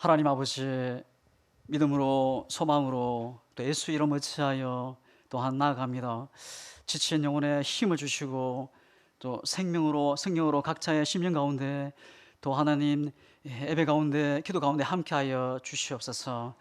하나님 아버지, 믿음으로 소망으로 또 예수 이름 어찌하여 또한 나아갑니다. 지친 영혼에 힘을 주시고 또 생명으로 성령으로 각자의 심령 가운데 또 하나님 예배 가운데 기도 가운데 함께하여 주시옵소서.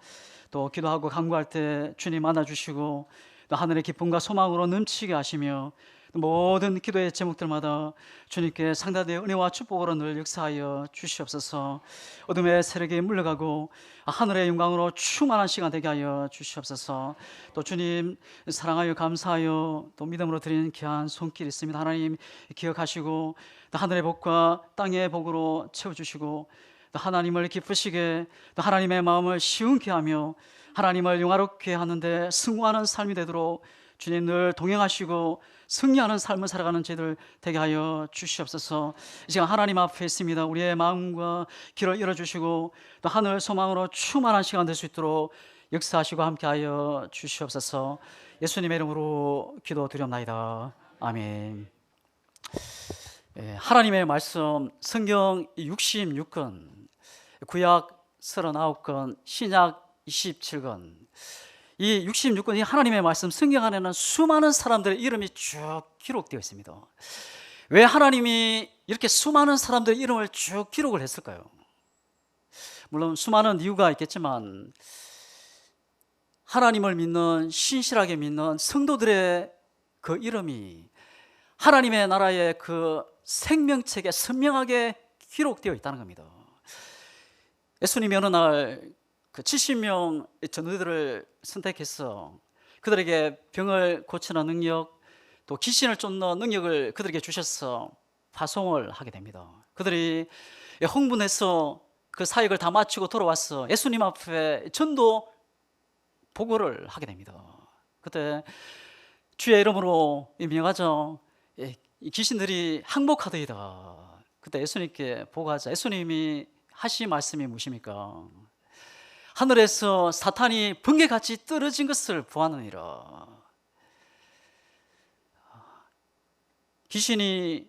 또 기도하고 간구할 때 주님 안아주시고 또 하늘의 기쁨과 소망으로 넘치게 하시며 모든 기도의 제목들마다 주님께 상달의 은혜와 축복으로 늘 역사하여 주시옵소서. 어둠의 세력에 물러가고 하늘의 영광으로 충만한 시간 되게 하여 주시옵소서. 또 주님 사랑하여 감사하여 또 믿음으로 드리는 귀한 손길이 있습니다. 하나님 기억하시고 또 하늘의 복과 땅의 복으로 채워주시고 또 하나님을 기쁘시게 또 하나님의 마음을 시원케 하며 하나님을 영화롭게 하는데 승화하는 삶이 되도록 주님 늘 동행하시고 승리하는 삶을 살아가는 저희들 되게 하여 주시옵소서. 이 시간 하나님 앞에 있습니다. 우리의 마음과 길을 열어주시고 또 하늘 소망으로 충만한 시간 될 수 있도록 역사하시고 함께하여 주시옵소서. 예수님의 이름으로 기도드렸나이다. 아멘. 하나님의 말씀 성경 66권, 구약 39권, 신약 27권. 이 66권이 하나님의 말씀 성경 안에는 수많은 사람들의 이름이 쭉 기록되어 있습니다. 왜 하나님이 이렇게 수많은 사람들의 이름을 쭉 기록을 했을까요? 물론 수많은 이유가 있겠지만 하나님을 믿는, 신실하게 믿는 성도들의 그 이름이 하나님의 나라의 그 생명책에 선명하게 기록되어 있다는 겁니다. 예수님이 어느 날 그 70명 전도들을 선택해서 그들에게 병을 고치는 능력, 또 귀신을 쫓는 능력을 그들에게 주셔서 파송을 하게 됩니다. 그들이 흥분해서 그 사역을 다 마치고 돌아와서 예수님 앞에 전도 보고를 하게 됩니다. 그때 주의 이름으로 명하죠. 이 귀신들이 항복하더이다. 그때 예수님께 보고하자. 예수님이 하신 말씀이 무엇입니까? 하늘에서 사탄이 번개같이 떨어진 것을 보았느니라. 귀신이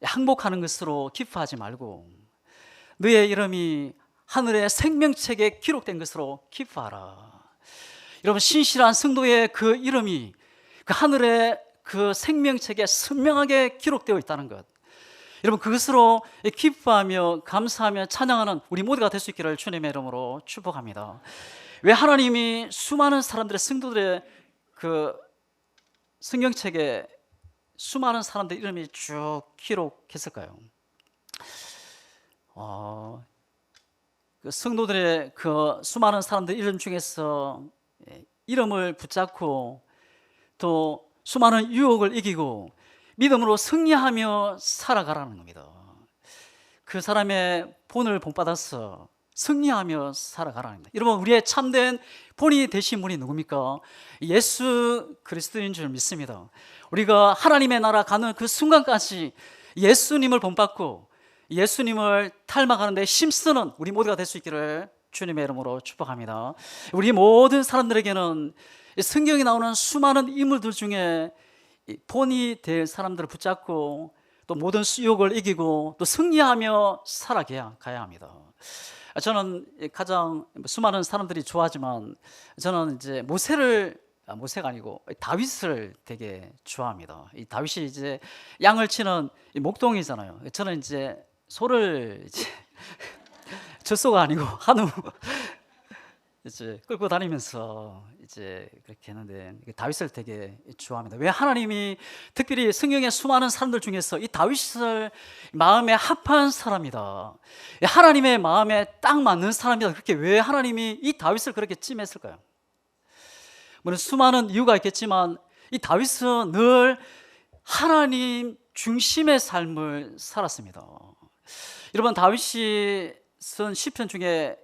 항복하는 것으로 기뻐하지 말고 너의 이름이 하늘의 생명책에 기록된 것으로 기뻐하라. 여러분, 신실한 성도의 그 이름이 그 하늘의 그 생명책에 선명하게 기록되어 있다는 것, 여러분, 그것으로 기뻐하며 감사하며 찬양하는 우리 모두가 될 수 있기를 주님의 이름으로 축복합니다. 왜 하나님이 수많은 사람들의 성도들의 그 성경책에 수많은 사람들의 이름이 쭉 기록했을까요? 그 성도들의 그 수많은 사람들의 이름 중에서 이름을 붙잡고 또 수많은 유혹을 이기고 믿음으로 승리하며 살아가라는 겁니다. 그 사람의 본을 본받아서 승리하며 살아가라는 겁니다. 여러분, 우리의 참된 본이 되신 분이 누굽니까? 예수 그리스도인 줄 믿습니다. 우리가 하나님의 나라 가는 그 순간까지 예수님을 본받고 예수님을 닮아가는 데 힘쓰는 우리 모두가 될 수 있기를 주님의 이름으로 축복합니다. 우리 모든 사람들에게는 성경에 나오는 수많은 인물들 중에 본이 될 사람들을 붙잡고 또 모든 수욕을 이기고 또 승리하며 살아가야 합니다. 저는 가장 수많은 사람들이 좋아하지만 저는 이제 모세가 아니고 다윗을 되게 좋아합니다. 이 다윗이 이제 양을 치는 목동이잖아요. 저는 이제 소를 이제 젖소가 아니고 한우 이제 끌고 다니면서 이제 그렇게 했는데 다윗을 되게 좋아합니다. 왜 하나님이 특별히 성경의 수많은 사람들 중에서 이 다윗을 마음에 합한 사람이다, 하나님의 마음에 딱 맞는 사람이다, 그렇게 왜 하나님이 이 다윗을 그렇게 찜했을까요? 물론 수많은 이유가 있겠지만 이 다윗은 늘 하나님 중심의 삶을 살았습니다. 여러분, 다윗이 쓴 시편 중에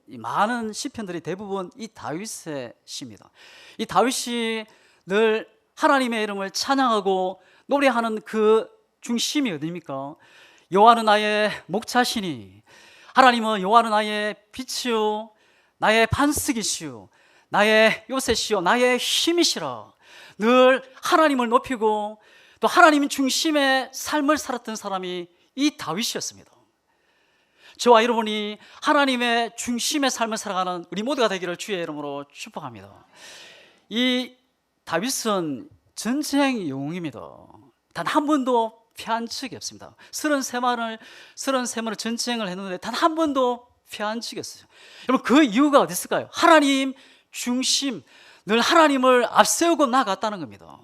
많은 시편들이 대부분 이 다윗의 시입니다. 이 다윗이 늘 하나님의 이름을 찬양하고 노래하는 그 중심이 어디입니까? 여호와는 나의 목자시니, 하나님은 여호와는 나의 빛이요 나의 반석이시요 나의 요새시요 나의 힘이시라. 늘 하나님을 높이고 또 하나님 중심의 삶을 살았던 사람이 이 다윗이었습니다. 저와 여러분이 하나님의 중심의 삶을 살아가는 우리 모두가 되기를 주의 이름으로 축복합니다. 이 다윗은 전쟁 영웅입니다. 단 한 번도 패한 적이 없습니다. 33번을 전쟁을 했는데 단 한 번도 패한 적이 없어요. 여러분, 그 이유가 어디 있을까요? 하나님 중심, 늘 하나님을 앞세우고 나아갔다는 겁니다.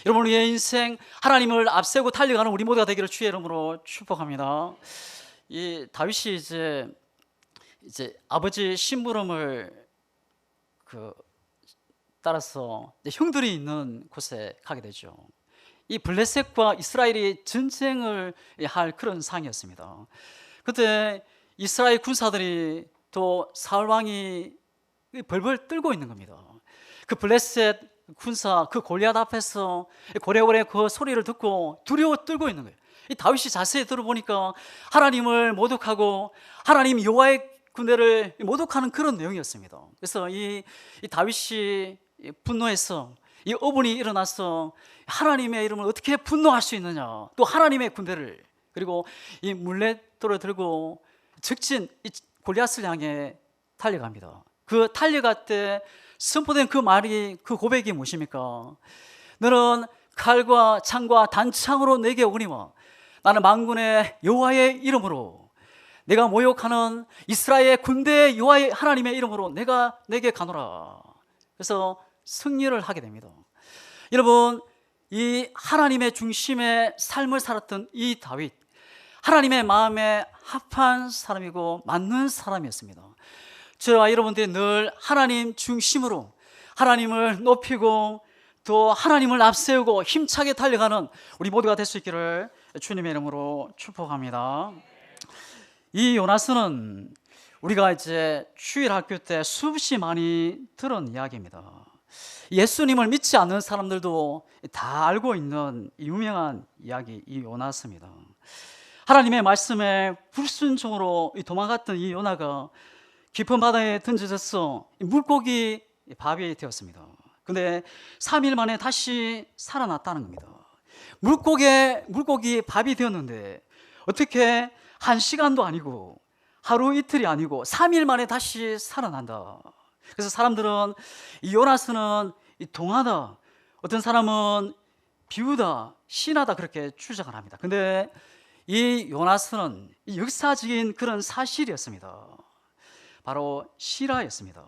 여러분, 우리의 인생 하나님을 앞세우고 달려가는 우리 모두가 되기를 주의 이름으로 축복합니다. 이 다윗이 이제 아버지 심부름을 따라서 형들이 있는 곳에 가게 되죠. 이 블레셋과 이스라엘이 전쟁을 할 그런 상이었습니다. 그때 이스라엘 군사들이 또 사울 왕이 벌벌 떨고 있는 겁니다. 그 블레셋 군사 그 골리앗 앞에서 고래고래 그 소리를 듣고 두려워 떨고 있는 거예요. 이 다윗이 자세히 들어보니까 하나님을 모독하고 하나님 여호와의 군대를 모독하는 그런 내용이었습니다. 그래서 이 다윗이 분노해서 이 어분이 일어나서 하나님의 이름을 어떻게 분노할 수 있느냐, 또 하나님의 군대를, 그리고 이 물맷돌을 들고 적진 이 골리앗을 향해 달려갑니다. 그 달려갈 때 선포된 그 말이, 그 고백이 무엇입니까? 너는 칼과 창과 단창으로 내게 오니와 나는 만군의 여호와의 이름으로, 내가 모욕하는 이스라엘 군대의 여호와의 하나님의 이름으로 내가 내게 가노라. 그래서 승리를 하게 됩니다. 여러분, 이 하나님의 중심의 삶을 살았던 이 다윗, 하나님의 마음에 합한 사람이고 맞는 사람이었습니다. 저와 여러분들이 늘 하나님 중심으로 하나님을 높이고 또 하나님을 앞세우고 힘차게 달려가는 우리 모두가 될 수 있기를 주님의 이름으로 축복합니다. 이 요나스는 우리가 이제 주일학교 때 수없이 많이 들은 이야기입니다. 예수님을 믿지 않는 사람들도 다 알고 있는 유명한 이야기, 이 요나스입니다. 하나님의 말씀에 불순종으로 도망갔던 이 요나가 깊은 바다에 던져져서 물고기 밥이 되었습니다. 근데 3일 만에 다시 살아났다는 겁니다. 물고기 밥이 되었는데 어떻게 1시간도 아니고 하루 이틀이 아니고 3일 만에 다시 살아난다. 그래서 사람들은 이 요나스는 동하다, 어떤 사람은 비우다, 신하다, 그렇게 추정을 합니다. 근데 이 요나스는 역사적인 그런 사실이었습니다. 바로 실화였습니다.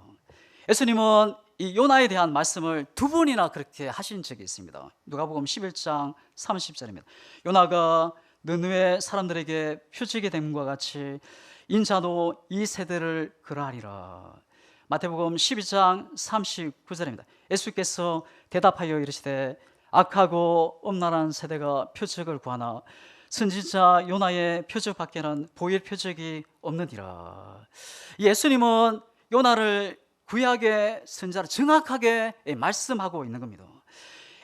예수님은 이 요나에 대한 말씀을 2번이나 그렇게 하신 적이 있습니다. 누가복음 11장 30절입니다. 요나가 느느웨 사람들에게 표적이 됨과 같이 인자도 이 세대를 그러하리라. 마태복음 12장 39절입니다. 예수께서 대답하여 이르시되 악하고 엄란한 세대가 표적을 구하나 선지자 요나의 표적밖에는 보일 표적이 없느니라. 예수님은 요나를 구약의 선자로 정확하게 말씀하고 있는 겁니다.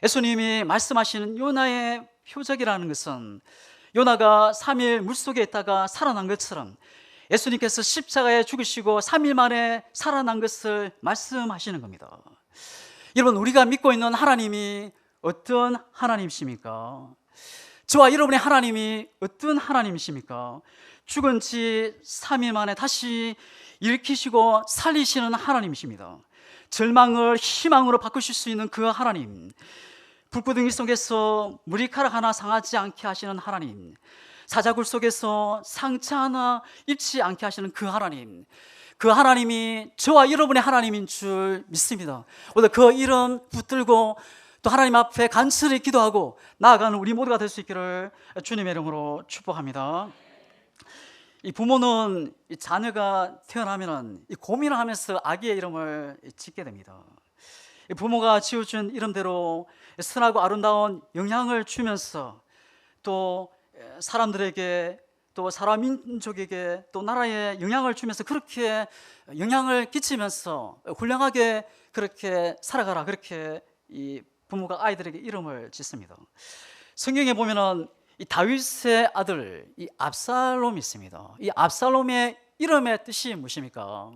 예수님이 말씀하시는 요나의 표적이라는 것은 요나가 3일 물속에 있다가 살아난 것처럼 예수님께서 십자가에 죽으시고 3일 만에 살아난 것을 말씀하시는 겁니다. 여러분, 우리가 믿고 있는 하나님이 어떤 하나님이십니까? 저와 여러분의 하나님이 어떤 하나님이십니까? 죽은 지 3일 만에 다시 일으키시고 살리시는 하나님이십니다. 절망을 희망으로 바꾸실 수 있는 그 하나님, 불구덩이 속에서 머리카락 하나 상하지 않게 하시는 하나님, 사자굴 속에서 상처 하나 입지 않게 하시는 그 하나님, 그 하나님이 저와 여러분의 하나님인 줄 믿습니다. 오늘 그 이름 붙들고 또 하나님 앞에 간절히 기도하고 나아가는 우리 모두가 될 수 있기를 주님의 이름으로 축복합니다. 이 부모는 이 자녀가 태어나면 고민을 하면서 아기의 이름을 짓게 됩니다. 이 부모가 지어준 이름대로 선하고 아름다운 영향을 주면서 또 사람들에게, 또 사람 민족에게, 또 나라에 영향을 주면서 그렇게 영향을 끼치면서 훌륭하게 그렇게 살아가라, 그렇게 이 부모가 아이들에게 이름을 짓습니다. 성경에 보면은 이 다윗의 아들 이 압살롬이 있습니다. 이 압살롬의 이름의 뜻이 무엇입니까?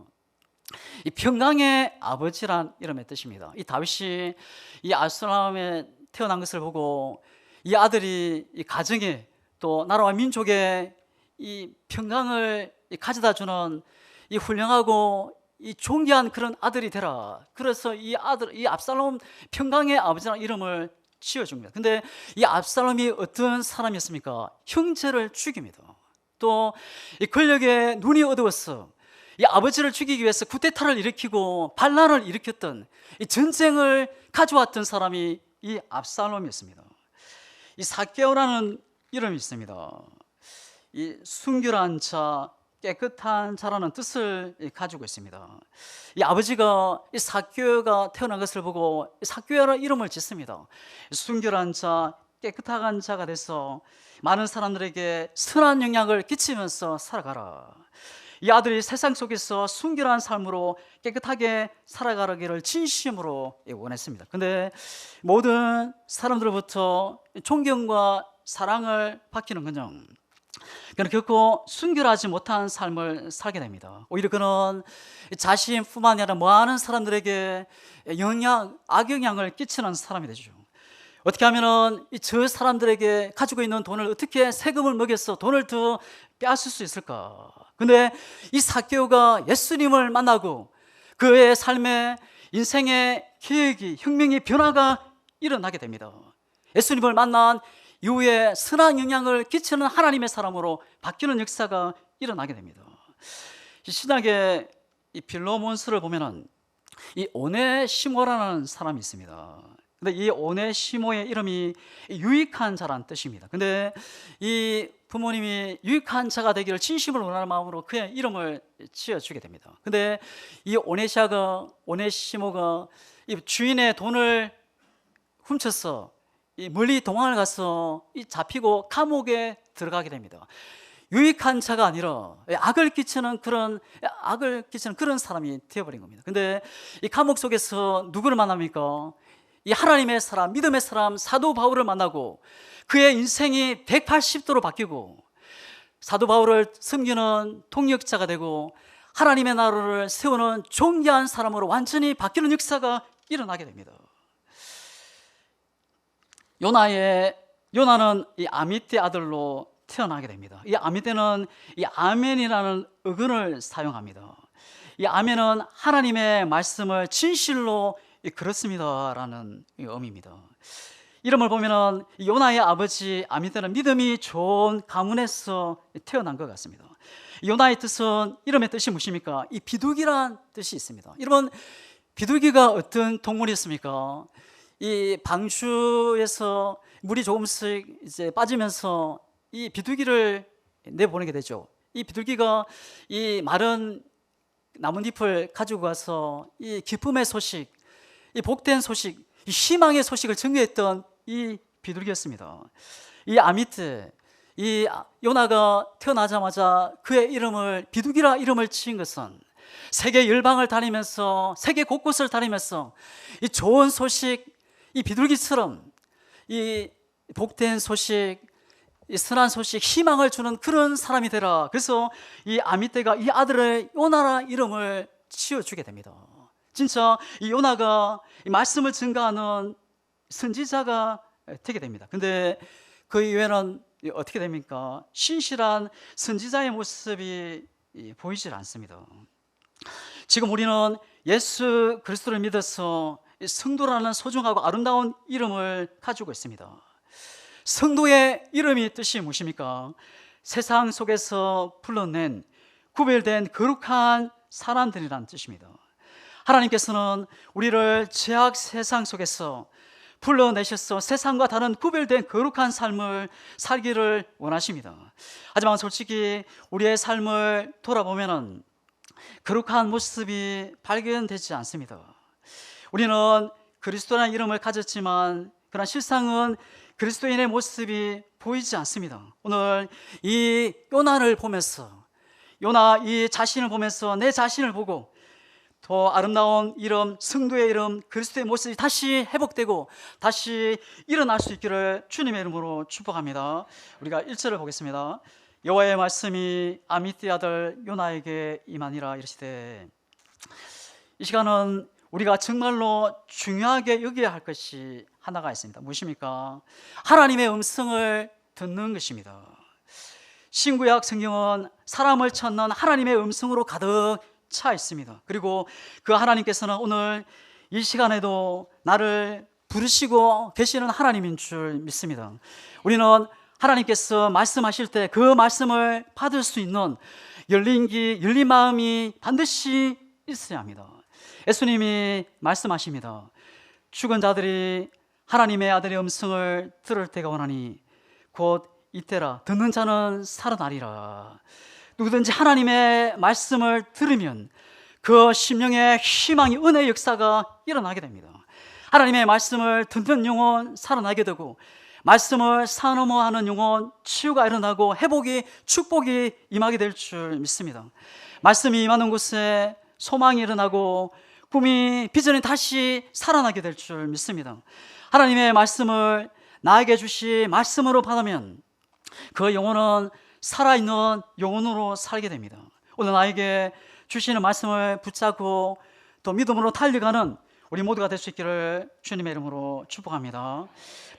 이 평강의 아버지란 이름의 뜻입니다. 이 다윗이 이 압살롬에 태어난 것을 보고 이 아들이 이 가정에 또 나라와 민족에 이 평강을 가져다 주는 이 훌륭하고 이 존귀한 그런 아들이 되라. 그래서 이 아들, 이 압살롬 평강의 아버지라는 이름을 지어줍니다. 근데 이 압살롬이 어떤 사람이었습니까? 형제를 죽입니다. 또 이 권력에 눈이 어두웠어. 이 아버지를 죽이기 위해서 쿠데타를 일으키고 반란을 일으켰던 이 전쟁을 가져왔던 사람이 이 압살롬이었습니다. 이 삭개오라는 이름이 있습니다. 이 순결한 자, 깨끗한 자라는 뜻을 가지고 있습니다. 이 아버지가 이 삭개오가 태어난 것을 보고 삭개오라는 이름을 짓습니다. 순결한 자, 깨끗한 자가 돼서 많은 사람들에게 선한 영향을 끼치면서 살아가라. 이 아들이 세상 속에서 순결한 삶으로 깨끗하게 살아가기를 진심으로 원했습니다. 근데 모든 사람들로부터 존경과 사랑을 받기는커녕 그는 결코 순결하지 못한 삶을 살게 됩니다. 오히려 그는 자신뿐만 아니라 많은 사람들에게 악영향을 끼치는 사람이 되죠. 어떻게 하면은 저 사람들에게 가지고 있는 돈을 어떻게 세금을 먹여서 돈을 더 빼앗을 수 있을까? 근데 이 삭개오가 예수님을 만나고 그의 삶에 인생의 계획이, 혁명의 변화가 일어나게 됩니다. 예수님을 만난 이후에 선한 영향을 끼치는 하나님의 사람으로 바뀌는 역사가 일어나게 됩니다. 신약의 이 빌레몬서를 보면은 이 오네시모라는 사람이 있습니다. 근데 이 오네시모의 이름이 유익한 자라는 뜻입니다. 근데 이 부모님이 유익한 자가 되기를 진심을 원하는 마음으로 그의 이름을 지어주게 됩니다. 근데 이 오네시모가 이 주인의 돈을 훔쳐서 이 멀리 도망을 가서 이 잡히고 감옥에 들어가게 됩니다. 유익한 자가 아니라 악을 끼치는 그런 사람이 되어버린 겁니다. 근데 이 감옥 속에서 누구를 만납니까? 이 하나님의 사람, 믿음의 사람 사도 바울을 만나고 그의 인생이 180도로 바뀌고 사도 바울을 섬기는 동력자가 되고 하나님의 나라를 세우는 존귀한 사람으로 완전히 바뀌는 역사가 일어나게 됩니다. 요나는 이 아미떼 아들로 태어나게 됩니다. 이 아미떼는 이 아멘이라는 어근을 사용합니다. 이 아멘은 하나님의 말씀을 진실로 그렇습니다라는 의미입니다. 이름을 보면은 요나의 아버지 아미떼는 믿음이 좋은 가문에서 태어난 것 같습니다. 요나의 뜻은, 이름의 뜻이 무엇입니까? 이 비둘기란 뜻이 있습니다. 여러분, 비둘기가 어떤 동물이었습니까? 이 방주에서 물이 조금씩 이제 빠지면서 이 비둘기를 내보내게 되죠. 이 비둘기가 이 마른 나뭇잎을 가지고 가서 이 기쁨의 소식, 이 복된 소식, 이 희망의 소식을 전개했던 이 비둘기였습니다. 이 아미떼, 이 요나가 태어나자마자 그의 이름을 비둘기라 이름을 지은 것은 세계 열방을 다니면서 세계 곳곳을 다니면서 이 좋은 소식, 이 비둘기처럼 이 복된 소식, 이 선한 소식, 희망을 주는 그런 사람이 되라. 그래서 이 아미떼가 이 아들의 요나라 이름을 지어주게 됩니다. 진짜 이 요나가 이 말씀을 증거하는 선지자가 되게 됩니다. 근데 그 이후에는 어떻게 됩니까? 신실한 선지자의 모습이 보이질 않습니다. 지금 우리는 예수 그리스도를 믿어서 성도라는 소중하고 아름다운 이름을 가지고 있습니다. 성도의 이름이 뜻이 무엇입니까? 세상 속에서 불러낸 구별된 거룩한 사람들이라는 뜻입니다. 하나님께서는 우리를 죄악 세상 속에서 불러내셔서 세상과 다른 구별된 거룩한 삶을 살기를 원하십니다. 하지만 솔직히 우리의 삶을 돌아보면 거룩한 모습이 발견되지 않습니다. 우리는 그리스도라는 이름을 가졌지만 그러나 실상은 그리스도인의 모습이 보이지 않습니다. 오늘 이 요나를 보면서, 요나 이 자신을 보면서 내 자신을 보고 더 아름다운 이름, 성도의 이름, 그리스도의 모습이 다시 회복되고 다시 일어날 수 있기를 주님의 이름으로 축복합니다. 우리가 1절을 보겠습니다. 여호와의 말씀이 아미떼 아들 요나에게 임하니라 이르시되. 이 시간은 우리가 정말로 중요하게 여겨야 할 것이 하나가 있습니다. 무엇입니까? 하나님의 음성을 듣는 것입니다. 신구약 성경은 사람을 찾는 하나님의 음성으로 가득 차 있습니다. 그리고 그 하나님께서는 오늘 이 시간에도 나를 부르시고 계시는 하나님인 줄 믿습니다. 우리는 하나님께서 말씀하실 때 그 말씀을 받을 수 있는 열린 마음이 반드시 있어야 합니다. 예수님이 말씀하십니다. 죽은 자들이 하나님의 아들의 음성을 들을 때가 오나니 곧 이때라. 듣는 자는 살아나리라. 누구든지 하나님의 말씀을 들으면 그 심령의 희망이, 은혜의 역사가 일어나게 됩니다. 하나님의 말씀을 듣는 영혼 살아나게 되고, 말씀을 산어머하는 영혼 치유가 일어나고 회복이, 축복이 임하게 될 줄 믿습니다. 말씀이 임하는 곳에 소망이 일어나고 꿈이, 비전이 다시 살아나게 될 줄 믿습니다. 하나님의 말씀을 나에게 주시 말씀으로 받으면 그 영혼은 살아있는 영혼으로 살게 됩니다. 오늘 나에게 주시는 말씀을 붙잡고 또 믿음으로 달려가는 우리 모두가 될 수 있기를 주님의 이름으로 축복합니다.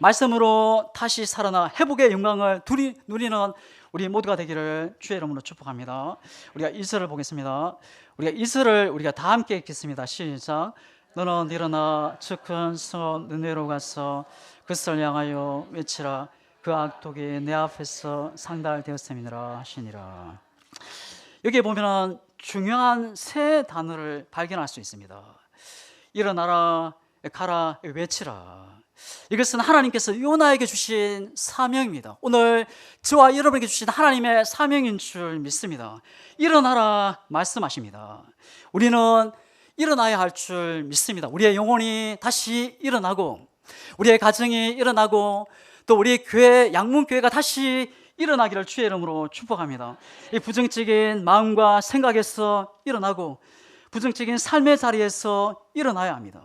말씀으로 다시 살아나 회복의 영광을 누리는 우리 모두가 되기를 주의 이름으로 축복합니다. 우리가 1절을 보겠습니다. 우리가 1절을 우리가 다 함께 읽겠습니다. 시작. 너는 일어나 저 큰 성읍 느네로 가서 그것을 향하여 외치라. 그 악독이 내 앞에서 상달되었음이니라 하시니라. 여기에 보면 중요한 세 단어를 발견할 수 있습니다. 일어나라, 가라, 외치라. 이것은 하나님께서 요나에게 주신 사명입니다. 오늘 저와 여러분에게 주신 하나님의 사명인 줄 믿습니다. 일어나라 말씀하십니다. 우리는 일어나야 할 줄 믿습니다. 우리의 영혼이 다시 일어나고, 우리의 가정이 일어나고, 또 우리 교회, 양문교회가 다시 일어나기를 주의 이름으로 축복합니다. 이 부정적인 마음과 생각에서 일어나고, 부정적인 삶의 자리에서 일어나야 합니다.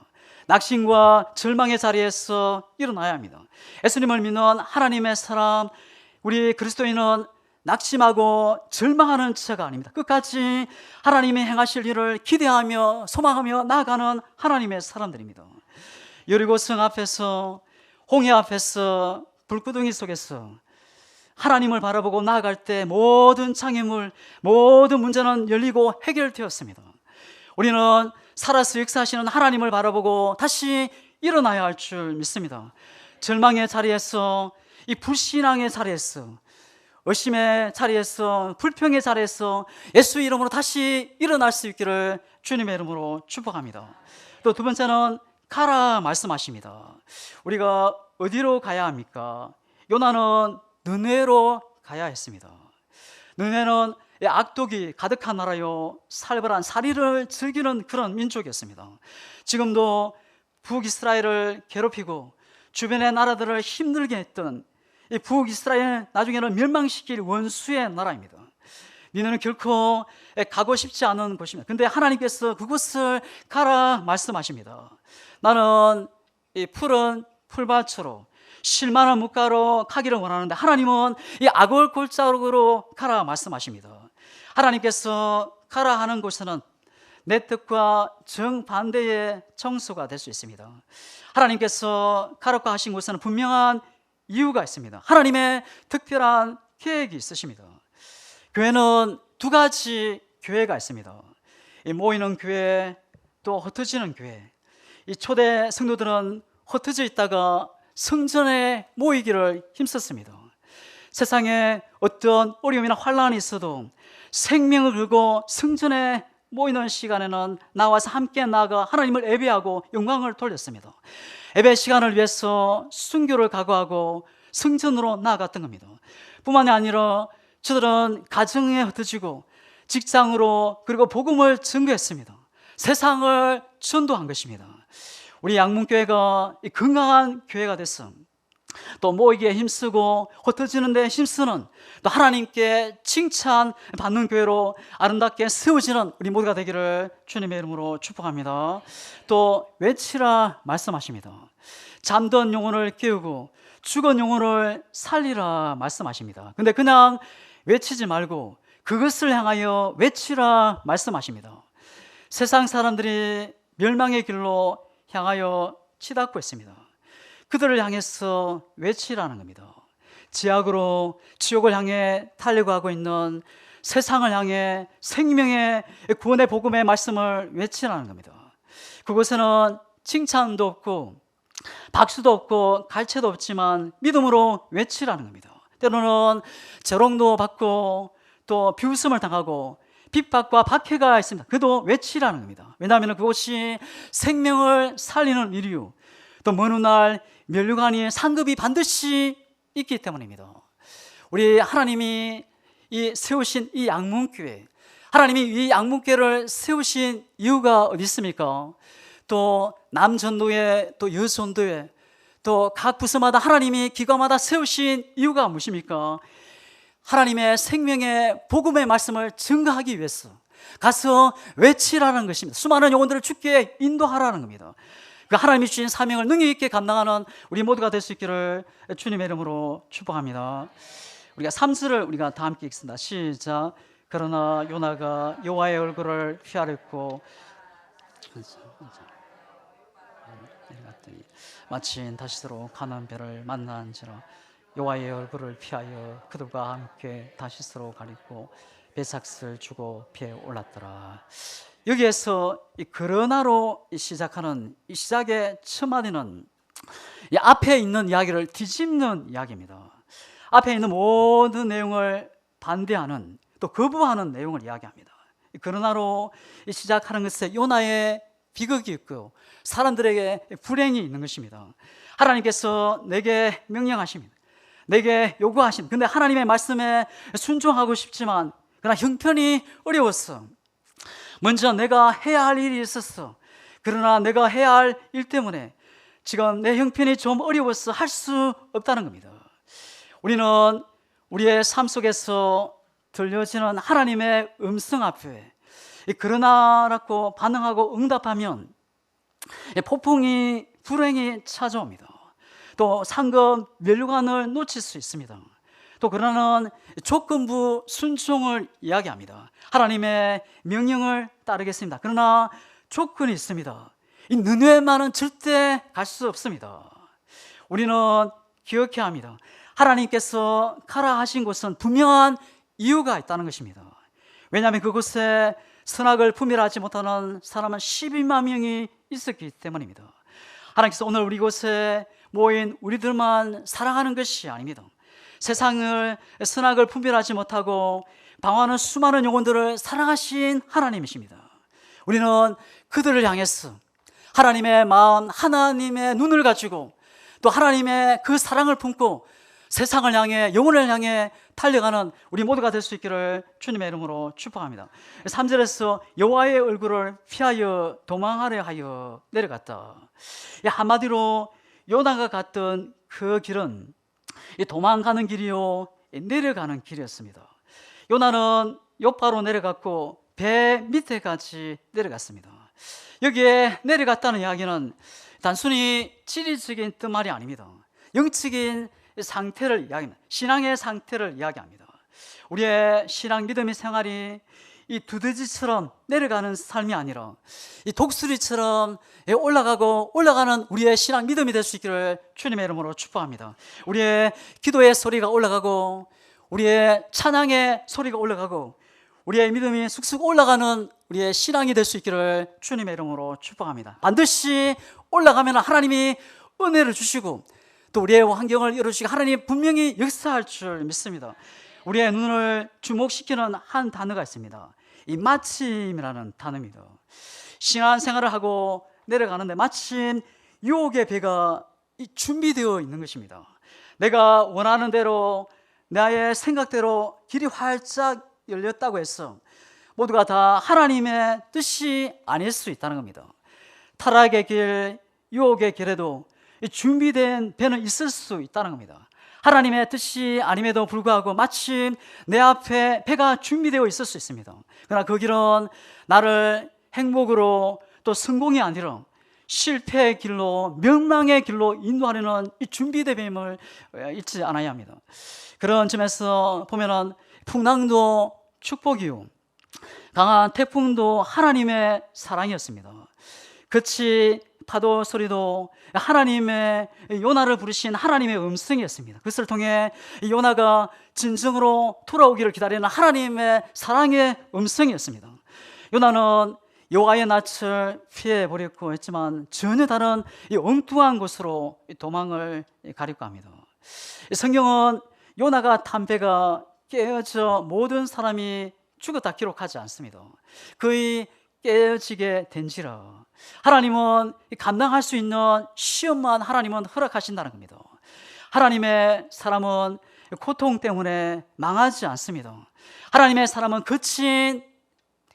낙심과 절망의 자리에서 일어나야 합니다. 예수님을 믿는 하나님의 사람, 우리 그리스도인은 낙심하고 절망하는 자가 아닙니다. 끝까지 하나님이 행하실 일을 기대하며 소망하며 나아가는 하나님의 사람들입니다. 여리고성 앞에서, 홍해 앞에서, 불구덩이 속에서 하나님을 바라보고 나아갈 때 모든 장애물, 모든 문제는 열리고 해결되었습니다. 우리는 살아서 역사하시는 하나님을 바라보고 다시 일어나야 할 줄 믿습니다. 절망의 자리에서, 이 불신앙의 자리에서, 의심의 자리에서, 불평의 자리에서 예수 이름으로 다시 일어날 수 있기를 주님의 이름으로 축복합니다. 또 두 번째는 가라 말씀하십니다. 우리가 어디로 가야 합니까? 요나는 느네로 가야 했습니다. 느네는 악독이 가득한 나라요, 살벌한 살인을 즐기는 그런 민족이었습니다. 지금도 북이스라엘을 괴롭히고 주변의 나라들을 힘들게 했던 이 북이스라엘, 나중에는 멸망시킬 원수의 나라입니다. 니네는 결코 가고 싶지 않은 곳입니다. 근데 하나님께서 그곳을 가라 말씀하십니다. 나는 이 푸른 풀밭으로 실만한 물가로 가기를 원하는데 하나님은 이 악을 골짜기로 가라 말씀하십니다. 하나님께서 가라 하는 곳에는 내 뜻과 정반대의 청소가 될 수 있습니다. 하나님께서 가라고 하신 곳에는 분명한 이유가 있습니다. 하나님의 특별한 계획이 있으십니다. 교회는 두 가지 교회가 있습니다. 이 모이는 교회, 또 흩어지는 교회. 이 초대 성도들은 흩어져 있다가 성전에 모이기를 힘썼습니다. 세상에 어떤 어려움이나 환난이 있어도 생명을 걸고 성전에 모이는 시간에는 나와서 함께 나아가 하나님을 예배하고 영광을 돌렸습니다. 예배 시간을 위해서 순교를 각오하고 성전으로 나아갔던 겁니다. 뿐만이 아니라 저들은 가정에 흩어지고 직장으로, 그리고 복음을 증거했습니다. 세상을 전도한 것입니다. 우리 양문교회가 건강한 교회가 됐어. 또 모이기에 힘쓰고 흩어지는 데 힘쓰는, 또 하나님께 칭찬받는 교회로 아름답게 세워지는 우리 모두가 되기를 주님의 이름으로 축복합니다. 또 외치라 말씀하십니다. 잠든 영혼을 깨우고 죽은 영혼을 살리라 말씀하십니다. 근데 그냥 외치지 말고 그것을 향하여 외치라 말씀하십니다. 세상 사람들이 멸망의 길로 향하여 치닫고 있습니다. 그들을 향해서 외치라는 겁니다. 지옥으로 지옥을 향해 달려가고 있는 세상을 향해 생명의 구원의 복음의 말씀을 외치라는 겁니다. 그곳에는 칭찬도 없고 박수도 없고 갈채도 없지만 믿음으로 외치라는 겁니다. 때로는 재롱도 받고 또 비웃음을 당하고 핍박과 박해가 있습니다. 그래도 외치라는 겁니다. 왜냐하면 그곳이 생명을 살리는 이유, 또 먼 훗날 면류관이 상급이 반드시 있기 때문입니다. 우리 하나님이 세우신 이 양문교회, 하나님이 이 양문교회를 세우신 이유가 어디 있습니까? 또 남전도회, 또 여전도회, 또 각 부서마다 하나님이 기관마다 세우신 이유가 무엇입니까? 하나님의 생명의 복음의 말씀을 증거하기 위해서 가서 외치라는 것입니다. 수많은 영혼들을 주께 인도하라는 겁니다. 그 하나님이 주신 사명을 능히 있게 감당하는 우리 모두가 될 수 있기를 주님의 이름으로 축복합니다. 우리가 3절을 우리가 다 함께 읽습니다. 시작. 그러나 요나가 여호와의 얼굴을 피하였고 마침 다시스로 가나안 배를 만난지라 여호와의 얼굴을 피하여 그들과 함께 다시스로 가리고 배삭을 주고 배에 올랐더라. 여기에서 이 그러나로 시작하는 이 시작의 첫 마디는 이 앞에 있는 이야기를 뒤집는 이야기입니다. 앞에 있는 모든 내용을 반대하는 또 거부하는 내용을 이야기합니다. 그러나로 시작하는 것에 요나의 비극이 있고 사람들에게 불행이 있는 것입니다. 하나님께서 내게 명령하십니다. 내게 요구하십니다. 근데 하나님의 말씀에 순종하고 싶지만 그러나 형편이 어려웠어. 먼저 내가 해야 할 일이 있었어. 그러나 내가 해야 할 일 때문에 지금 내 형편이 좀 어려워서 할 수 없다는 겁니다. 우리는 우리의 삶 속에서 들려지는 하나님의 음성 앞에 그러나라고 반응하고 응답하면 폭풍이 불행이 찾아옵니다. 또 상급 면류관을 놓칠 수 있습니다. 또 그러나는 조건부 순종을 이야기합니다. 하나님의 명령을 따르겠습니다. 그러나 조건이 있습니다. 이 느네웨만은 절대 갈 수 없습니다. 우리는 기억해야 합니다. 하나님께서 가라 하신 곳은 분명한 이유가 있다는 것입니다. 왜냐하면 그곳에 선악을 분별하지 못하는 사람은 12만 명이 있었기 때문입니다. 하나님께서 오늘 우리 곳에 모인 우리들만 사랑하는 것이 아닙니다. 세상을 선악을 분별하지 못하고 방황하는 수많은 영혼들을 사랑하신 하나님이십니다. 우리는 그들을 향해서 하나님의 마음, 하나님의 눈을 가지고 또 하나님의 그 사랑을 품고 세상을 향해, 영혼을 향해 달려가는 우리 모두가 될 수 있기를 주님의 이름으로 축복합니다. 3절에서 여호와의 얼굴을 피하여 도망하려 하여 내려갔다. 한마디로 요나가 갔던 그 길은 도망가는 길이요 내려가는 길이었습니다. 요나는 요파로 내려갔고 배 밑에까지 내려갔습니다. 여기에 내려갔다는 이야기는 단순히 지리적인 뜻말이 아닙니다. 영적인 상태를 이야기합니다. 신앙의 상태를 이야기합니다. 우리의 신앙 믿음의 생활이 이 두더지처럼 내려가는 삶이 아니라 이 독수리처럼 올라가는 우리의 신앙 믿음이 될 수 있기를 주님의 이름으로 축복합니다. 우리의 기도의 소리가 올라가고 우리의 찬양의 소리가 올라가고 우리의 믿음이 쑥쑥 올라가는 우리의 신앙이 될 수 있기를 주님의 이름으로 축복합니다. 반드시 올라가면 하나님이 은혜를 주시고 또 우리의 환경을 열어주시고 하나님이 분명히 역사할 줄 믿습니다. 우리의 눈을 주목시키는 한 단어가 있습니다. 이 마침이라는 단어입니다. 신앙생활을 하고 내려가는데 마침 유혹의 배가 준비되어 있는 것입니다. 내가 원하는 대로 나의 생각대로 길이 활짝 열렸다고 해서 모두가 다 하나님의 뜻이 아닐 수 있다는 겁니다. 타락의 길, 유혹의 길에도 준비된 배는 있을 수 있다는 겁니다. 하나님의 뜻이 아님에도 불구하고 마침 내 앞에 배가 준비되어 있을 수 있습니다. 그러나 그 길은 나를 행복으로 또 성공이 아니라 실패의 길로, 멸망의 길로 인도하려는 이 준비된 뱀을 잊지 않아야 합니다. 그런 점에서 보면은 풍랑도 축복이요, 강한 태풍도 하나님의 사랑이었습니다. 끝이 파도 소리도 하나님의 요나를 부르신 하나님의 음성이었습니다. 그것을 통해 요나가 진정으로 돌아오기를 기다리는 하나님의 사랑의 음성이었습니다. 요나는 여호와의 낯을 피해버렸고 했지만 전혀 다른 이 엉뚱한 곳으로 도망을 가려고 합니다. 성경은 요나가 탄 배가 깨어져 모든 사람이 죽었다 기록하지 않습니다. 거의 깨어지게 된지라 하나님은 감당할 수 있는 시험만 하나님은 허락하신다는 겁니다. 하나님의 사람은 고통 때문에 망하지 않습니다. 하나님의 사람은 거친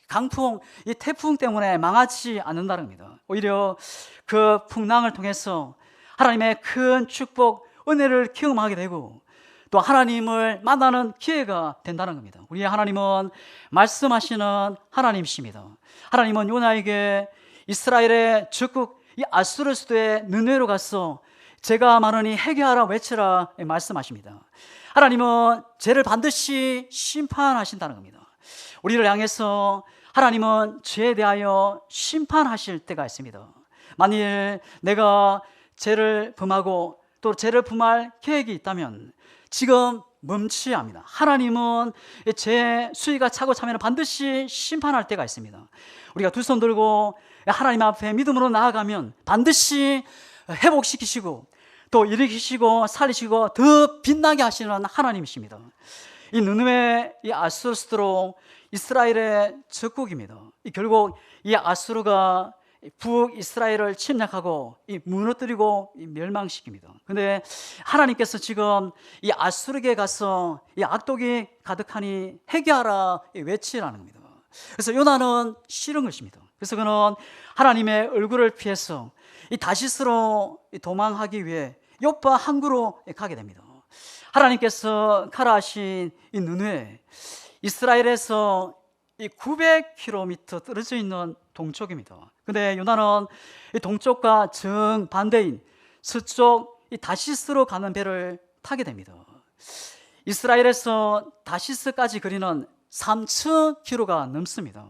강풍, 이 태풍 때문에 망하지 않는다는 겁니다. 오히려 그 풍랑을 통해서 하나님의 큰 축복, 은혜를 경험하게 되고 또 하나님을 만나는 기회가 된다는 겁니다. 우리 하나님은 말씀하시는 하나님이십니다. 하나님은 요나에게 이스라엘의 적국 이 아수르 수도의 느네로 가서 죄가 많으니 회개하라 외치라 말씀하십니다. 하나님은 죄를 반드시 심판하신다는 겁니다. 우리를 향해서 하나님은 죄에 대하여 심판하실 때가 있습니다. 만일 내가 죄를 범하고 또 죄를 범할 계획이 있다면 지금 멈춰야 합니다. 하나님은 죄의 수위가 차고 차면 반드시 심판할 때가 있습니다. 우리가 두 손 들고 하나님 앞에 믿음으로 나아가면 반드시 회복시키시고 또 일으키시고 살리시고 더 빛나게 하시는 하나님이십니다. 이 느느웨 이 아수르 수도로 이스라엘의 적국입니다. 결국 이 아수르가 북이스라엘을 침략하고 무너뜨리고 멸망시킵니다. 그런데 하나님께서 지금 이 아수르에게 가서 이 악독이 가득하니 회개하라 외치라는 겁니다. 그래서 요나는 싫은 것입니다. 그래서 그는 하나님의 얼굴을 피해서 이 다시스로 도망하기 위해 요파 항구로 가게 됩니다. 하나님께서 가라 하신 이 느느웨, 이스라엘에서 이 900km 떨어져 있는 동쪽입니다. 근데 요나는 이 동쪽과 정반대인 서쪽 이 다시스로 가는 배를 타게 됩니다. 이스라엘에서 다시스까지 거리는 3,000km가 넘습니다.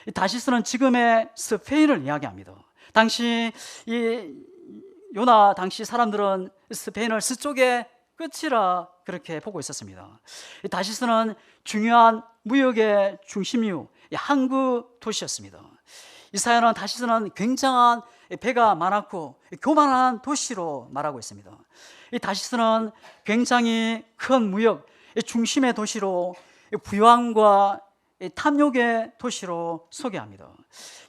이 다시스는 지금의 스페인을 이야기합니다. 당시 이 요나 당시 사람들은 스페인을 서쪽의 끝이라 그렇게 보고 있었습니다. 이 다시스는 중요한 무역의 중심이요 항구 도시였습니다. 이사야는 다시스는 굉장한 배가 많았고 교만한 도시로 말하고 있습니다. 이 다시스는 굉장히 큰 무역 중심의 도시로 부유함과 탐욕의 도시로 소개합니다.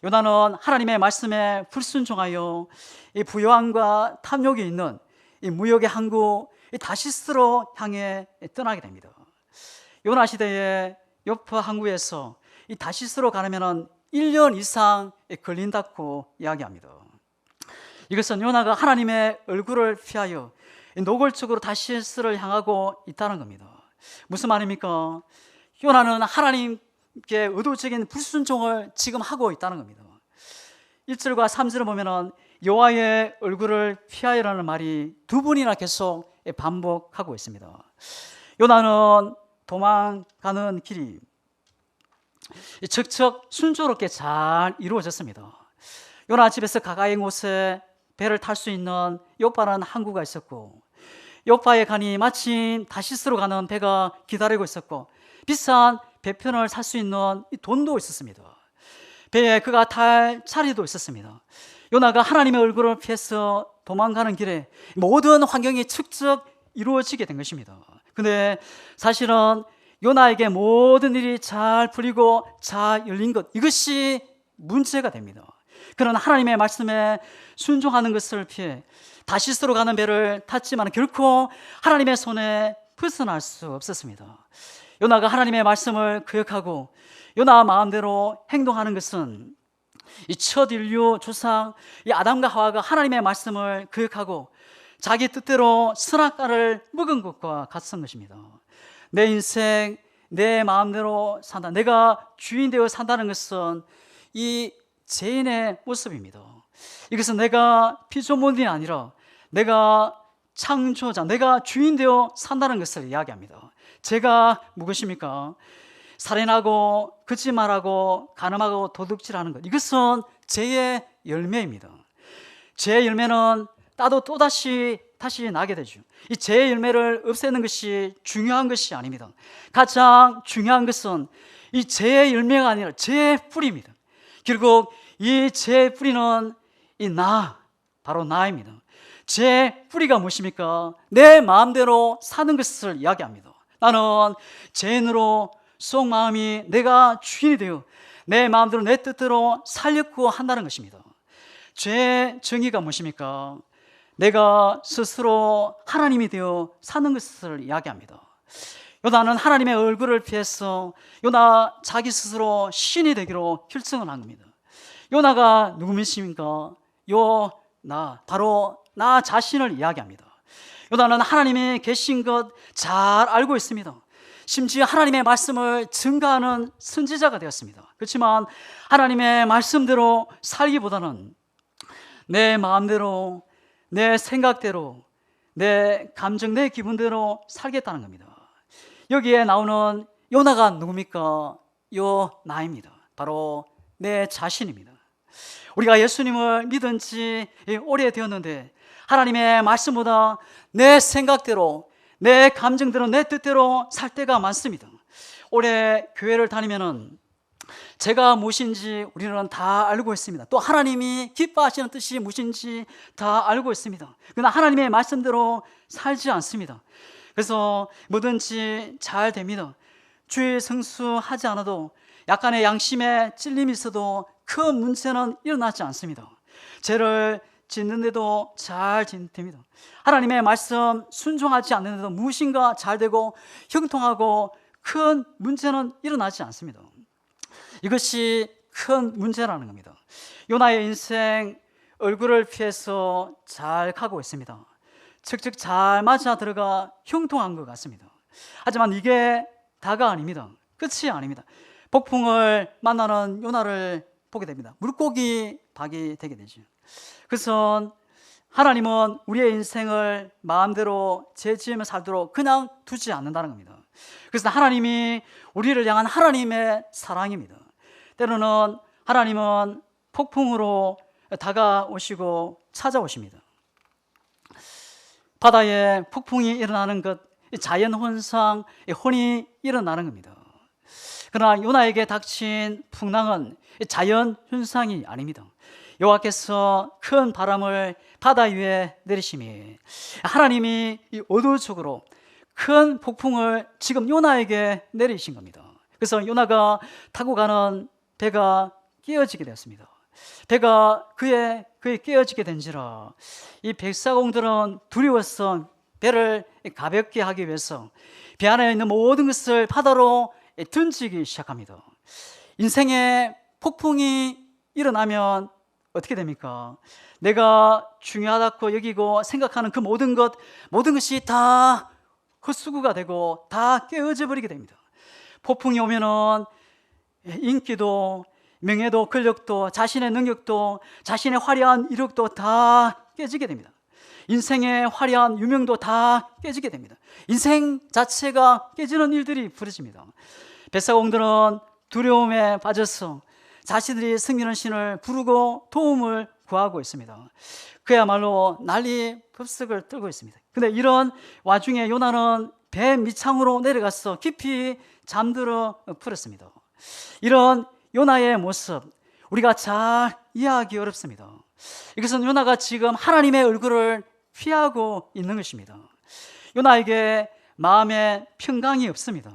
요나는 하나님의 말씀에 불순종하여 이 부유함과 탐욕이 있는 이 무역의 항구 다시스로 향해 떠나게 됩니다. 요나 시대에 요파 항구에서 이 다시스로 가려면 1년 이상 걸린다고 이야기합니다. 이것은 요나가 하나님의 얼굴을 피하여 노골적으로 다시스를 향하고 있다는 겁니다. 무슨 말입니까? 요나는 하나님께 의도적인 불순종을 지금 하고 있다는 겁니다. 1절과 3절을 보면 여호와의 얼굴을 피하여라는 말이 두 번이나 계속 반복하고 있습니다. 요나는 도망가는 길이 척척 순조롭게 잘 이루어졌습니다. 요나 집에서 가까이 곳에 배를 탈 수 있는 요파라는 항구가 있었고 요파에 가니 마침 다시스로 가는 배가 기다리고 있었고 비싼 배편을 살 수 있는 돈도 있었습니다. 배에 그가 탈 자리도 있었습니다. 요나가 하나님의 얼굴을 피해서 도망가는 길에 모든 환경이 척척 이루어지게 된 것입니다. 근데 사실은 요나에게 모든 일이 잘 풀리고 잘 열린 것, 이것이 문제가 됩니다. 그는 하나님의 말씀에 순종하는 것을 피해 다시스로 가는 배를 탔지만 결코 하나님의 손에 벗어날 수 없었습니다. 요나가 하나님의 말씀을 거역하고 요나 마음대로 행동하는 것은 이 첫 인류 조상 이 아담과 하와가 하나님의 말씀을 거역하고 자기 뜻대로 선악과를 먹은 것과 같은 것입니다. 내 인생 내 마음대로 산다, 내가 주인 되어 산다는 것은 이 죄인의 모습입니다. 이것은 내가 피조물이 아니라 내가 창조자, 내가 주인 되어 산다는 것을 이야기합니다. 죄가 무엇입니까? 살인하고 거짓말하고 간음하고 도둑질하는 것, 이것은 죄의 열매입니다. 죄의 열매는 따도 또다시 나게 되죠. 이 죄의 열매를 없애는 것이 중요한 것이 아닙니다. 가장 중요한 것은 이 죄의 열매가 아니라 죄의 뿌리입니다. 결국 이 죄의 뿌리는 바로 나입니다. 죄의 뿌리가 무엇입니까? 내 마음대로 사는 것을 이야기합니다. 나는 죄인으로 속마음이 내가 주인이 되어 내 마음대로 내 뜻대로 살려고 한다는 것입니다. 죄의 정의가 무엇입니까? 내가 스스로 하나님이 되어 사는 것을 이야기합니다. 요나는 하나님의 얼굴을 피해서 요나 자기 스스로 신이 되기로 결정을 한 겁니다. 요나가 누구십니까? 바로 나 자신을 이야기합니다. 요나는 하나님이 계신 것 잘 알고 있습니다. 심지어 하나님의 말씀을 증거하는 선지자가 되었습니다. 그렇지만 하나님의 말씀대로 살기보다는 내 마음대로, 내 생각대로, 내 감정, 내 기분대로 살겠다는 겁니다. 여기에 나오는 요나가 누굽니까? 나입니다. 바로 내 자신입니다. 우리가 예수님을 믿은 지 오래되었는데 하나님의 말씀보다 내 생각대로, 내 감정대로, 내 뜻대로 살 때가 많습니다. 올해 교회를 다니면은 제가 무엇인지 우리는 다 알고 있습니다. 또 하나님이 기뻐하시는 뜻이 무엇인지 다 알고 있습니다. 그러나 하나님의 말씀대로 살지 않습니다. 그래서 뭐든지 잘 됩니다. 주의 성수하지 않아도 약간의 양심에 찔림이 있어도 큰 문제는 일어나지 않습니다. 죄를 짓는데도 잘 됩니다. 하나님의 말씀 순종하지 않는데도 무엇인가 잘 되고 형통하고 큰 문제는 일어나지 않습니다. 이것이 큰 문제라는 겁니다. 요나의 인생 얼굴을 피해서 잘 가고 있습니다. 척척 잘 맞아 들어가 형통한 것 같습니다. 하지만 이게 다가 아닙니다. 끝이 아닙니다. 폭풍을 만나는 요나를 보게 됩니다. 물고기 박이 되게 되죠. 그래서 하나님은 우리의 인생을 마음대로 죄지으며 살도록 그냥 두지 않는다는 겁니다. 그래서 하나님이 우리를 향한 하나님의 사랑입니다. 때로는 하나님은 폭풍으로 다가오시고 찾아오십니다. 바다에 폭풍이 일어나는 것, 자연현상, 혼이 일어나는 겁니다. 그러나 요나에게 닥친 풍랑은 자연현상이 아닙니다. 여호와께서 큰 바람을 바다 위에 내리심이 하나님이 이 의도적으로 큰 폭풍을 지금 요나에게 내리신 겁니다. 그래서 요나가 타고 가는 배가 깨어지게 되었습니다. 배가 그에 깨어지게 된지라 이 백사공들은 두려워서 배를 가볍게 하기 위해서 배 안에 있는 모든 것을 바다로 던지기 시작합니다. 인생에 폭풍이 일어나면 어떻게 됩니까? 내가 중요하다고 여기고 생각하는 그 모든 것이 다 헛수고가 되고 다 깨어져 버리게 됩니다. 폭풍이 오면은 인기도, 명예도, 권력도, 자신의 능력도, 자신의 화려한 이력도 다 깨지게 됩니다. 인생의 화려한 유명도 다 깨지게 됩니다. 인생 자체가 깨지는 일들이 벌어집니다. 뱃사공들은 두려움에 빠져서 자신들이 섬기는 신을 부르고 도움을 구하고 있습니다. 그야말로 난리 법석을 떨고 있습니다. 그런데 이런 와중에 요나는 배 밑창으로 내려가서 깊이 잠들어 버렸습니다. 이런 요나의 모습 우리가 잘 이해하기 어렵습니다. 이것은 요나가 지금 하나님의 얼굴을 피하고 있는 것입니다. 요나에게 마음에 평강이 없습니다.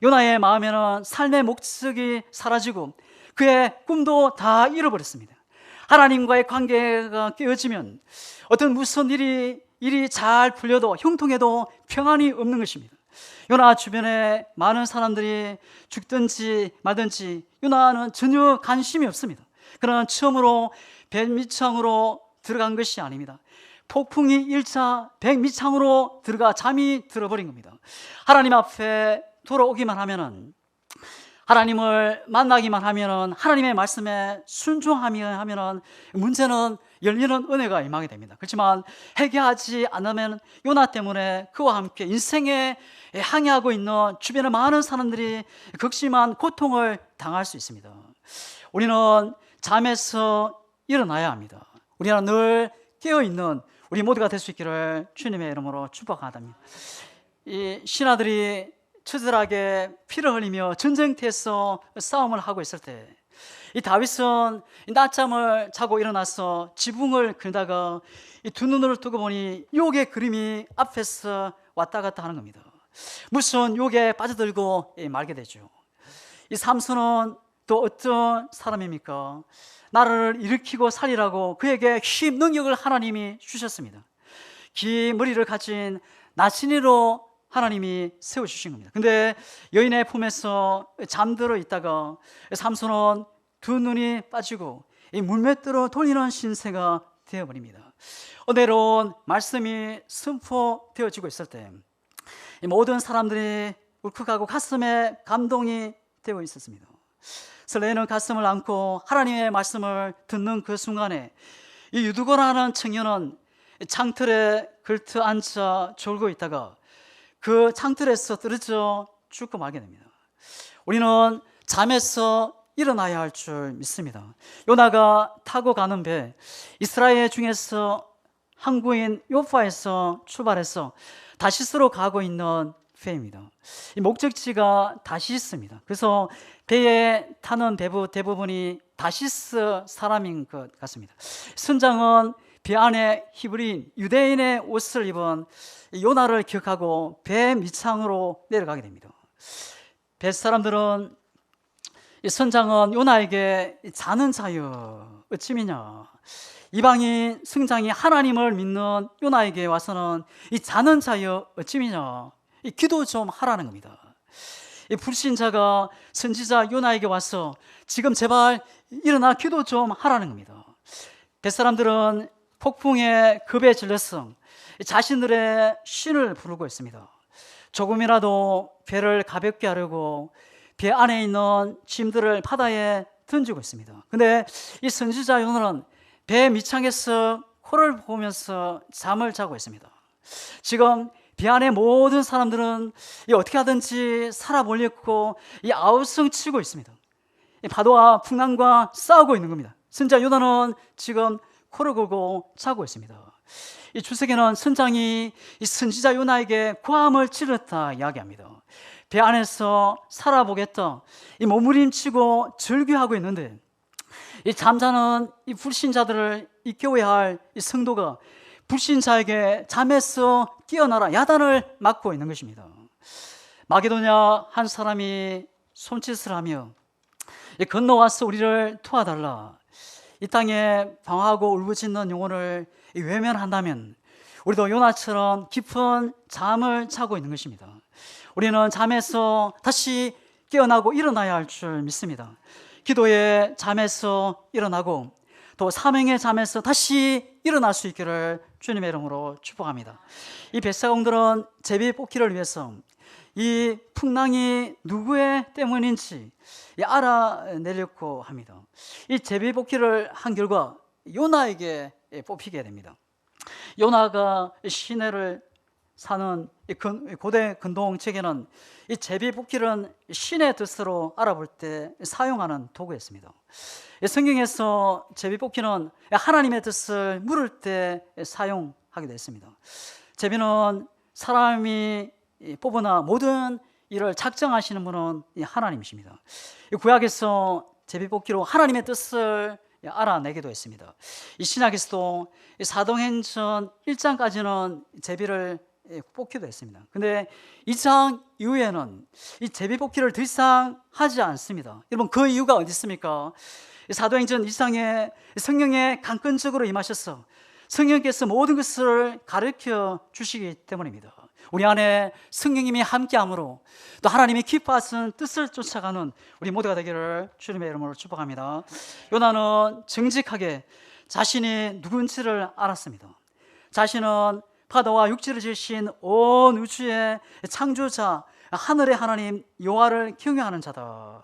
요나의 마음에는 삶의 목적이 사라지고 그의 꿈도 다 잃어버렸습니다. 하나님과의 관계가 깨어지면 어떤 무슨 일이 잘 풀려도 형통해도 평안이 없는 것입니다. 요나 주변에 많은 사람들이 죽든지 말든지 요나는 전혀 관심이 없습니다. 그러나 처음으로 배 밑창으로 들어간 것이 아닙니다. 폭풍이 일자 배 밑창으로 들어가 잠이 들어버린 겁니다. 하나님 앞에 돌아오기만 하면은, 하나님을 만나기만 하면은, 하나님의 말씀에 순종하면은 문제는 열리는 은혜가 임하게 됩니다. 그렇지만 회개하지 않으면 요나 때문에 그와 함께 인생에 항해하고 있는 주변의 많은 사람들이 극심한 고통을 당할 수 있습니다. 우리는 잠에서 일어나야 합니다. 우리는 늘 깨어있는 우리 모두가 될 수 있기를 주님의 이름으로 축복합니다. 이 신하들이 처절하게 피를 흘리며 전쟁터에서 싸움을 하고 있을 때, 이 다윗은 낮잠을 자고 일어나서 지붕을 그리다가 이 두 눈을 뜨고 보니 욕의 그림이 앞에서 왔다 갔다 하는 겁니다. 무슨 욕에 빠져들고 말게 되죠. 이 삼손은 또 어떤 사람입니까? 나라를 일으키고 살리라고 그에게 힘, 능력을 하나님이 주셨습니다. 긴 머리를 가진 나신이로 하나님이 세워주신 겁니다. 근데 여인의 품에서 잠들어 있다가 삼손은 두 눈이 빠지고 이 물맷대로 돌리는 신세가 되어버립니다. 은혜로운 말씀이 선포되어지고 있을 때 모든 사람들이 울컥하고 가슴에 감동이 되어 있었습니다. 설레는 가슴을 안고 하나님의 말씀을 듣는 그 순간에 이 유두고라는 청년은 창틀에 걸터 앉아 졸고 있다가 그 창틀에서 떨어져 죽고 말게 됩니다. 우리는 잠에서 일어나야 할 줄 믿습니다. 요나가 타고 가는 배, 이스라엘 중에서 항구인 요파에서 출발해서 다시스로 가고 있는 배입니다. 이 목적지가 다시스입니다. 그래서 배에 타는 대부분이 다시스 사람인 것 같습니다. 선장은 배 안에 히브리인 유대인의 옷을 입은 요나를 기억하고 배 밑창으로 내려가게 됩니다. 배 사람들은 이 선장은 요나에게 자는 자여 어찌미냐, 이방인 승장이 하나님을 믿는 요나에게 와서는 이 자는 자여 어찌미냐, 이 기도 좀 하라는 겁니다. 이 불신자가 선지자 요나에게 와서 지금 제발 일어나 기도 좀 하라는 겁니다. 뱃사람들은 폭풍에 급에 질려서 자신들의 신을 부르고 있습니다. 조금이라도 배를 가볍게 하려고 배 안에 있는 짐들을 바다에 던지고 있습니다. 근데 이 선지자 요나는 배 밑창에서 코를 보면서 잠을 자고 있습니다. 지금 배 안에 모든 사람들은 어떻게 하든지 살아보려고 아우성치고 있습니다. 파도와 풍랑과 싸우고 있는 겁니다. 선지자 요나는 지금 코를 골고 자고 있습니다. 이 주석에는 선장이 이 선지자 요나에게 고함을 질렀다 이야기합니다. 배 안에서 살아보겠다, 이 몸부림치고 절규하고 있는데 이 잠자는 이 불신자들을 깨워야 할 이 성도가 불신자에게 잠에서 깨어나라 야단을 맞고 있는 것입니다. 마게도냐 한 사람이 손짓을 하며 건너와서 우리를 도와달라, 이 땅에 방황하고 울부짖는 영혼을 외면한다면 우리도 요나처럼 깊은 잠을 자고 있는 것입니다. 우리는 잠에서 다시 깨어나고 일어나야 할 줄 믿습니다. 기도의 잠에서 일어나고 또 사명의 잠에서 다시 일어날 수 있기를 주님의 이름으로 축복합니다. 이 뱃사공들은 제비 뽑기를 위해서 이 풍랑이 누구의 때문인지 알아내려고 합니다. 이 제비 뽑기를 한 결과 요나에게 뽑히게 됩니다. 요나가 시내를 사는 고대 근동 책에는 이 제비 뽑기는 신의 뜻으로 알아볼 때 사용하는 도구였습니다. 성경에서 제비 뽑기는 하나님의 뜻을 물을 때 사용하게 됐습니다. 제비는 사람이 뽑으나 모든 일을 작정하시는 분은 하나님이십니다. 구약에서 제비 뽑기로 하나님의 뜻을 알아내기도 했습니다. 이 신약에서도 사도행전 1장까지는 제비를 뽑기도 했습니다. 근데 2장 이후에는 이 제비 뽑기를 더 이상 하지 않습니다. 여러분, 그 이유가 어디 있습니까? 사도행전 2장에 성령의 강권적으로 임하셔서 성령께서 모든 것을 가르쳐 주시기 때문입니다. 우리 안에 성령님이 함께함으로 또 하나님이 기뻐하시는 뜻을 쫓아가는 우리 모두가 되기를 주님의 이름으로 축복합니다. 요나는 정직하게 자신이 누군지를 알았습니다. 자신은 바다와 육지를 지으신 온 우주의 창조자 하늘의 하나님 여호와를 경외하는 자다.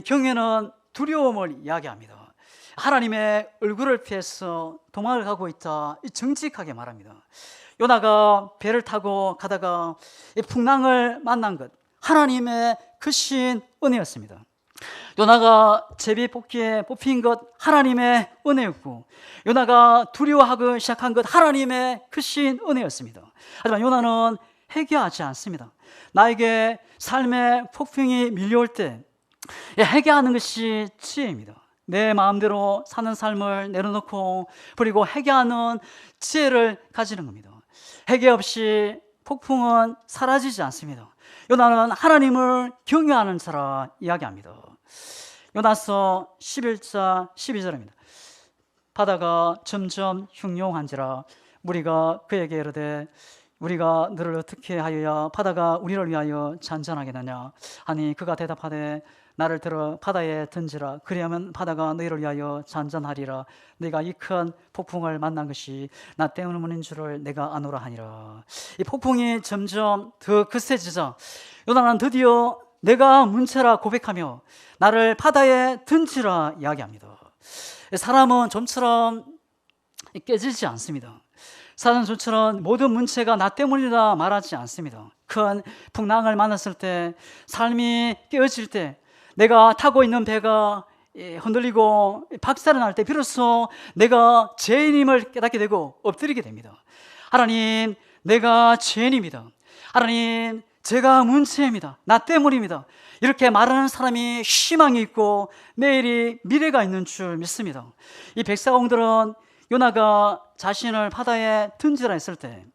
경외는 두려움을 이야기합니다. 하나님의 얼굴을 피해서 도망을 가고 있다, 정직하게 말합니다. 요나가 배를 타고 가다가 풍랑을 만난 것, 하나님의 크신 은혜였습니다. 요나가 제비뽑기에 뽑힌 것 하나님의 은혜였고, 요나가 두려워하기 시작한 것 하나님의 크신 은혜였습니다. 하지만 요나는 회개하지 않습니다. 나에게 삶의 폭풍이 밀려올 때 회개하는 것이 지혜입니다. 내 마음대로 사는 삶을 내려놓고 버리고 회개하는 지혜를 가지는 겁니다. 회개 없이 폭풍은 사라지지 않습니다. 요나는 하나님을 경외하는 자라 이야기합니다. 요나서 11장 12절입니다. 바다가 점점 흉용한지라 무리가 그에게 이르되 우리가 너를 어떻게 하여야 바다가 우리를 위하여 잔잔하겠느냐 하니 그가 대답하되 나를 들어 바다에 던지라 그리하면 바다가 너희를 위하여 잔잔하리라 네가 이 큰 폭풍을 만난 것이 나 때문인 줄을 내가 아노라 하니라. 이 폭풍이 점점 더 거세지자 요나는 드디어 내가 문체라 고백하며 나를 바다에 던지라 이야기합니다. 사람은 좀처럼 깨지지 않습니다. 사람은 좀처럼 모든 문체가 나 때문이라 말하지 않습니다. 큰 풍랑을 만났을 때, 삶이 깨어질 때, 내가 타고 있는 배가 흔들리고 박살이 날 때 비로소 내가 죄인임을 깨닫게 되고 엎드리게 됩니다. 하나님, 내가 죄인입니다. 하나님, 제가 문제입니다. 나 때문입니다. 이렇게 말하는 사람이 희망이 있고 내일이 미래가 있는 줄 믿습니다. 이 백사공들은 요나가 자신을 바다에 던지라 했을 때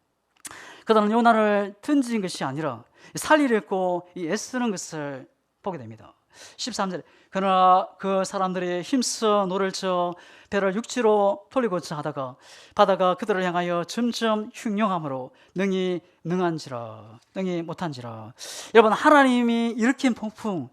그들은 요나를 던진 것이 아니라 살리려 했고 애쓰는 것을 보게 됩니다. 13절 그러나 그 사람들이 힘써 노를 쳐 배를 육지로 돌리고자 하다가 바다가 그들을 향하여 점점 흉용함으로 능히 못한지라. 여러분, 하나님이 일으킨 폭풍,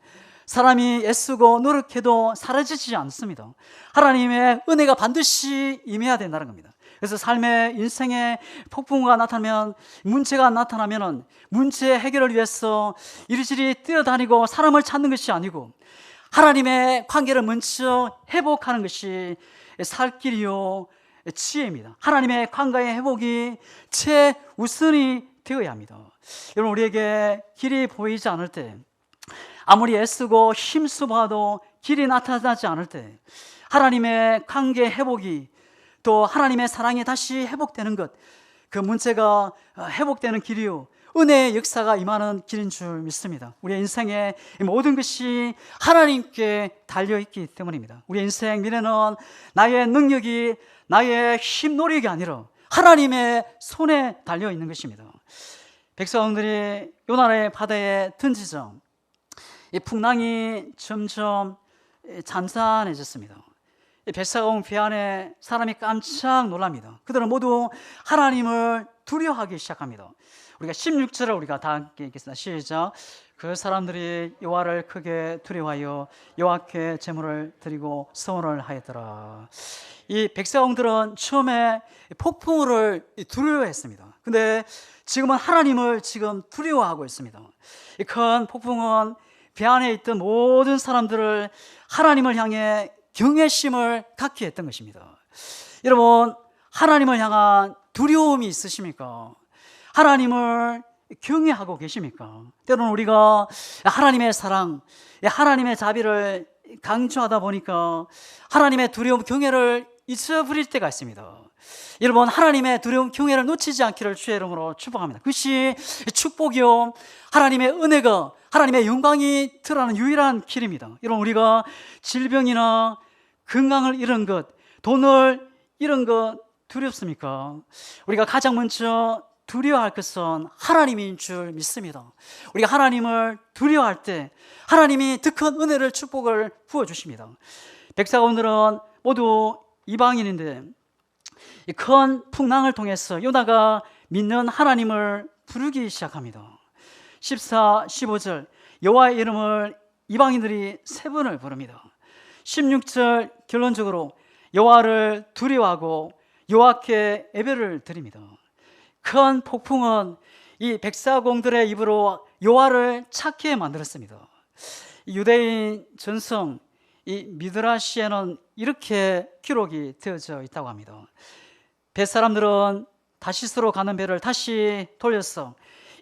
사람이 애쓰고 노력해도 사라지지 않습니다. 하나님의 은혜가 반드시 임해야 된다는 겁니다. 그래서 삶의 인생의 폭풍우가 나타나면, 문제가 나타나면 문제 해결을 위해서 이리저리 뛰어다니고 사람을 찾는 것이 아니고 하나님의 관계를 먼저 회복하는 것이 살 길이요 지혜입니다. 하나님의 관계의 회복이 최우선이 되어야 합니다. 여러분, 우리에게 길이 보이지 않을 때, 아무리 애쓰고 힘써봐도 길이 나타나지 않을 때 하나님의 관계 회복이, 또 하나님의 사랑이 다시 회복되는 것, 그 문제가 회복되는 길이요 은혜의 역사가 임하는 길인 줄 믿습니다. 우리의 인생의 모든 것이 하나님께 달려있기 때문입니다. 우리의 인생 미래는 나의 능력이, 나의 힘 노력이 아니라 하나님의 손에 달려있는 것입니다. 백성들이 요나의 바다에 던지자 이 풍랑이 점점 잔잔해졌습니다. 뱃사공 배 안에 사람이 깜짝 놀랍니다. 그들은 모두 하나님을 두려워하기 시작합니다. 우리가 16절을 우리가 다 함께 읽겠습니다. 시작. 그 사람들이 여호와를 크게 두려워하여 여호와께 제물을 드리고 서원을 하였더라. 이 백성들은 처음에 폭풍우를 두려워했습니다. 근데 지금은 하나님을 두려워하고 있습니다. 이 큰 폭풍은 배 안에 있던 모든 사람들을 하나님을 향해 경외심을 갖게 했던 것입니다. 여러분, 하나님을 향한 두려움이 있으십니까? 하나님을 경외하고 계십니까? 때로는 우리가 하나님의 사랑, 하나님의 자비를 강조하다 보니까 하나님의 두려움, 경외를 잊어버릴 때가 있습니다. 여러분, 하나님의 두려움, 경외를 놓치지 않기를 주의 이름으로 축복합니다. 그것이 축복이요, 하나님의 은혜가, 하나님의 영광이 드러나는 유일한 길입니다. 여러분, 우리가 질병이나 건강을 잃은 것, 돈을 잃은 것 두렵습니까? 우리가 가장 먼저 두려워할 것은 하나님인 줄 믿습니다. 우리가 하나님을 두려워할 때 하나님이 더 큰 은혜를, 축복을 부어주십니다. 백사공들은 모두 이방인인데 이 큰 풍랑을 통해서 요나가 믿는 하나님을 부르기 시작합니다. 14, 15절 여호와의 이름을 이방인들이 3번을 부릅니다. 16절 결론적으로 여호와를 두려워하고 여호와께 예배를 드립니다. 큰 폭풍은 이 백사공들의 입으로 여호와를 찾게 만들었습니다. 유대인 전성 이 미드라시에는 이렇게 기록이 되어져 있다고 합니다. 뱃사람들은 다시스로 가는 배를 다시 돌려서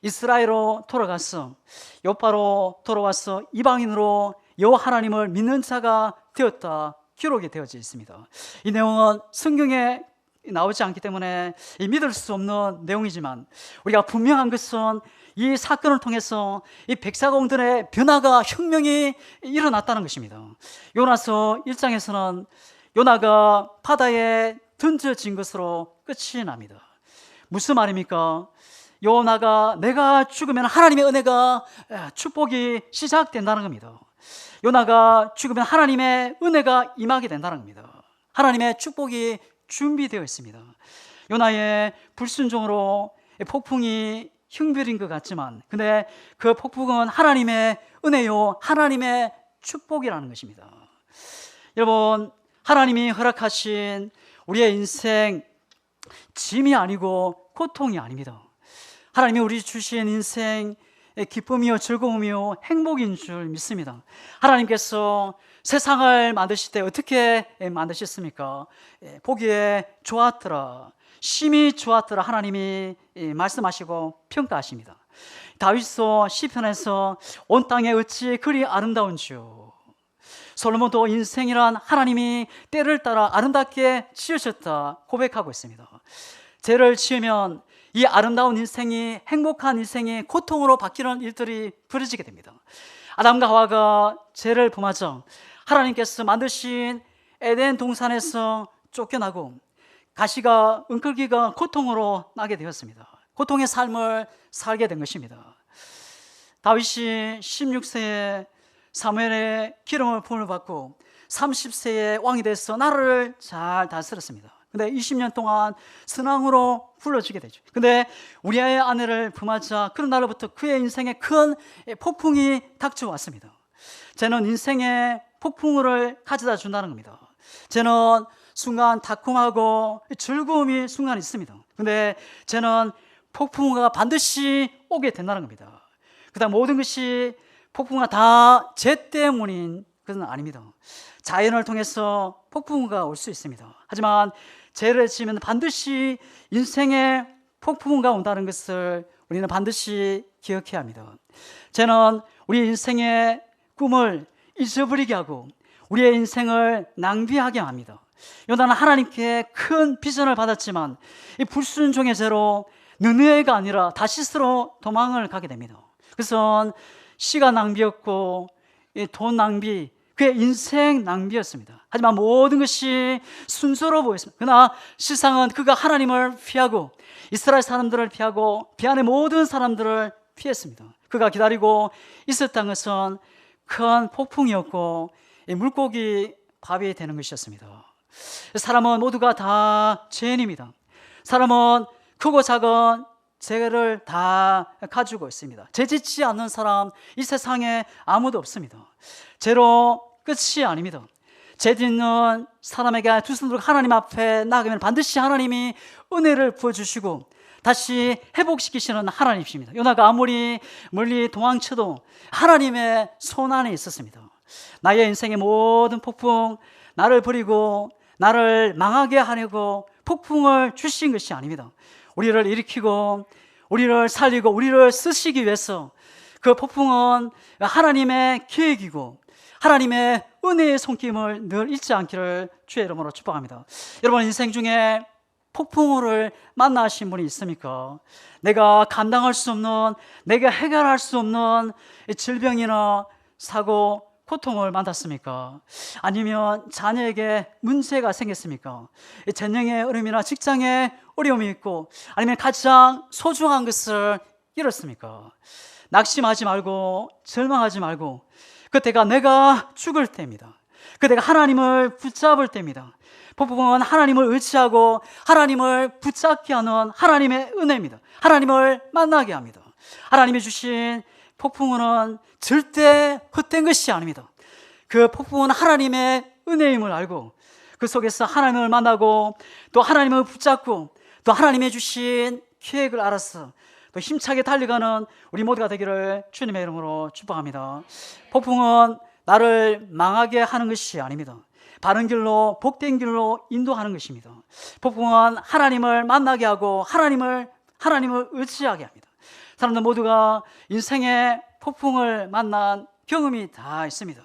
이스라엘로 돌아가서 요파로 돌아와서 이방인으로 여호와 하나님을 믿는 자가 되었다 기록이 되어져 있습니다. 이 내용은 성경에 나오지 않기 때문에 믿을 수 없는 내용이지만 우리가 분명한 것은 이 사건을 통해서 이 백사공들의 변화가 혁명이 일어났다는 것입니다. 요나서 1장에서는 요나가 바다에 던져진 것으로 끝이 납니다. 무슨 말입니까? 요나가 내가 죽으면 하나님의 은혜가 축복이 시작된다는 겁니다. 요나가 죽으면 하나님의 은혜가 임하게 된다는 겁니다. 하나님의 축복이 준비되어 있습니다. 요나의 불순종으로 폭풍이 흉별인 것 같지만 근데 그 폭풍은 하나님의 은혜요 하나님의 축복이라는 것입니다. 여러분, 하나님이 허락하신 우리의 인생 짐이 아니고 고통이 아닙니다. 하나님이 우리 주신 인생 기쁨이요 즐거움이요 행복인 줄 믿습니다. 하나님께서 세상을 만드실 때 어떻게 만드셨습니까? 보기에 좋았더라, 심히 좋았더라 하나님이 말씀하시고 평가하십니다. 다윗서 시편에서 온 땅에 어찌 그리 아름다운지요. 솔로몬도 인생이란 하나님이 때를 따라 아름답게 지으셨다 고백하고 있습니다. 죄를 지으면 이 아름다운 인생이 행복한 인생이 고통으로 바뀌는 일들이 벌어지게 됩니다. 아담과 하와가 죄를 범하자 하나님께서 만드신 에덴 동산에서 쫓겨나고 가시가 은끌기가 고통으로 나게 되었습니다. 고통의 삶을 살게 된 것입니다. 다윗이 16세에 사무엘의 기름을 부음을 받고 30세에 왕이 돼서 나라를 잘 다스렸습니다. 근데 20년 동안 선왕으로 불러지게 되죠. 근데 우리아의 아내를 범하자 그런 날로부터 그의 인생에 큰 폭풍이 닥쳐왔습니다. 쟤는 인생의 폭풍을 가져다 준다는 겁니다. 쟤는 순간 달콤하고 즐거움이 순간 있습니다. 근데 쟤는 폭풍우가 반드시 오게 된다는 겁니다. 그다음 모든 것이 폭풍우가 다 죄 때문인 것은 아닙니다. 자연을 통해서 폭풍우가 올 수 있습니다. 하지만 죄를 지으면 반드시 인생에 폭풍우가 온다는 것을 우리는 반드시 기억해야 합니다. 죄는 우리 인생의 꿈을 잊어버리게 하고 우리의 인생을 낭비하게 합니다. 요나는 하나님께 큰 비전을 받았지만 이 불순종의 죄로 느느헤가 아니라 다시스로 도망을 가게 됩니다. 그것은 시간 낭비였고 돈 낭비, 그의 인생 낭비였습니다. 하지만 모든 것이 순서로 보였습니다. 그러나 실상은 그가 하나님을 피하고 이스라엘 사람들을 피하고 비안의 모든 사람들을 피했습니다. 그가 기다리고 있었던 것은 큰 폭풍이었고 물고기 밥이 되는 것이었습니다. 사람은 모두가 다 죄인입니다. 사람은 크고 작은 죄를 다 가지고 있습니다. 죄 짓지 않는 사람 이 세상에 아무도 없습니다. 죄로 끝이 아닙니다. 죄 짓는 사람에게 두 손 들고 하나님 앞에 나가면 반드시 하나님이 은혜를 부어주시고 다시 회복시키시는 하나님이십니다. 요나가 아무리 멀리 도망쳐도 하나님의 손 안에 있었습니다. 나의 인생의 모든 폭풍, 나를 버리고 나를 망하게 하려고 폭풍을 주신 것이 아닙니다. 우리를 일으키고 우리를 살리고 우리를 쓰시기 위해서 그 폭풍은 하나님의 계획이고 하나님의 은혜의 손길을 늘 잊지 않기를 주의 이름으로 축복합니다. 여러분, 인생 중에 폭풍우를 만나신 분이 있습니까? 내가 감당할 수 없는, 내가 해결할 수 없는 질병이나 사고, 고통을 만났습니까? 아니면 자녀에게 문제가 생겼습니까? 재능의 어려움이나 직장에 어려움이 있고 아니면 가장 소중한 것을 잃었습니까? 낙심하지 말고 절망하지 말고 그때가 내가 죽을 때입니다. 그때가 하나님을 붙잡을 때입니다. 폭풍은 하나님을 의지하고 하나님을 붙잡게 하는 하나님의 은혜입니다. 하나님을 만나게 합니다. 하나님이 주신 폭풍은 절대 헛된 것이 아닙니다. 그 폭풍은 하나님의 은혜임을 알고 그 속에서 하나님을 만나고 또 하나님을 붙잡고 또 하나님이 주신 계획을 알아서 또 힘차게 달려가는 우리 모두가 되기를 주님의 이름으로 축복합니다. 폭풍은 나를 망하게 하는 것이 아닙니다. 바른 길로 복된 길로 인도하는 것입니다. 폭풍은 하나님을 만나게 하고 하나님을 의지하게 합니다. 사람들 모두가 인생의 폭풍을 만난 경험이 다 있습니다.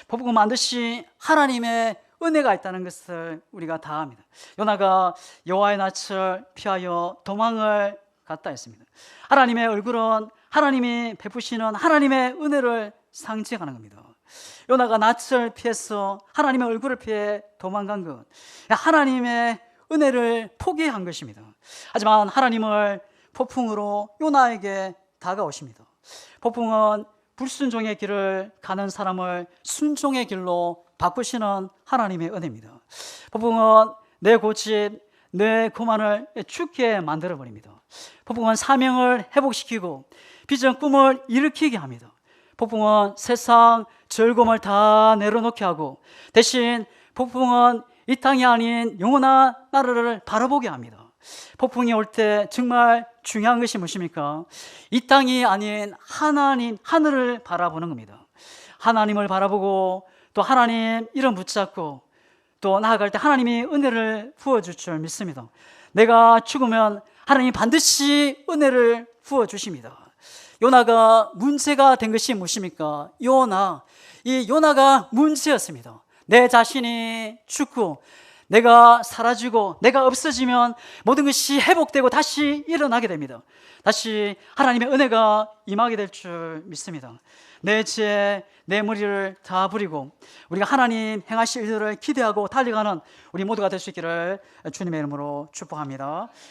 폭풍은 반드시 하나님의 은혜가 있다는 것을 우리가 다 압니다. 요나가 여호와의 낯을 피하여 도망을 갔다 했습니다. 하나님의 얼굴은 하나님이 베푸시는 하나님의 은혜를 상징하는 겁니다. 요나가 낯을 피해서 하나님의 얼굴을 피해 도망간 것, 하나님의 은혜를 포기한 것입니다. 하지만 하나님을 폭풍으로 요나에게 다가오십니다. 폭풍은 불순종의 길을 가는 사람을 순종의 길로 바꾸시는 하나님의 은혜입니다. 폭풍은 내 고집, 내 고만을 죽게 만들어버립니다. 폭풍은 사명을 회복시키고 비전 꿈을 일으키게 합니다. 폭풍은 세상 즐거움을 다 내려놓게 하고 대신 폭풍은 이 땅이 아닌 영원한 나라를 바라보게 합니다. 폭풍이 올 때 정말 중요한 것이 무엇입니까? 이 땅이 아닌 하나님, 하늘을 바라보는 겁니다. 하나님을 바라보고 또 하나님 이름 붙잡고 또 나아갈 때 하나님이 은혜를 부어줄 줄 믿습니다. 내가 죽으면 하나님이 반드시 은혜를 부어주십니다. 요나가 문제가 된 것이 무엇입니까? 이 요나가 문제였습니다. 내 자신이 죽고 내가 사라지고 내가 없어지면 모든 것이 회복되고 다시 일어나게 됩니다. 다시 하나님의 은혜가 임하게 될 줄 믿습니다. 내 죄, 내 무리를 다 버리고 우리가 하나님 행하실 일들을 기대하고 달려가는 우리 모두가 될 수 있기를 주님의 이름으로 축복합니다.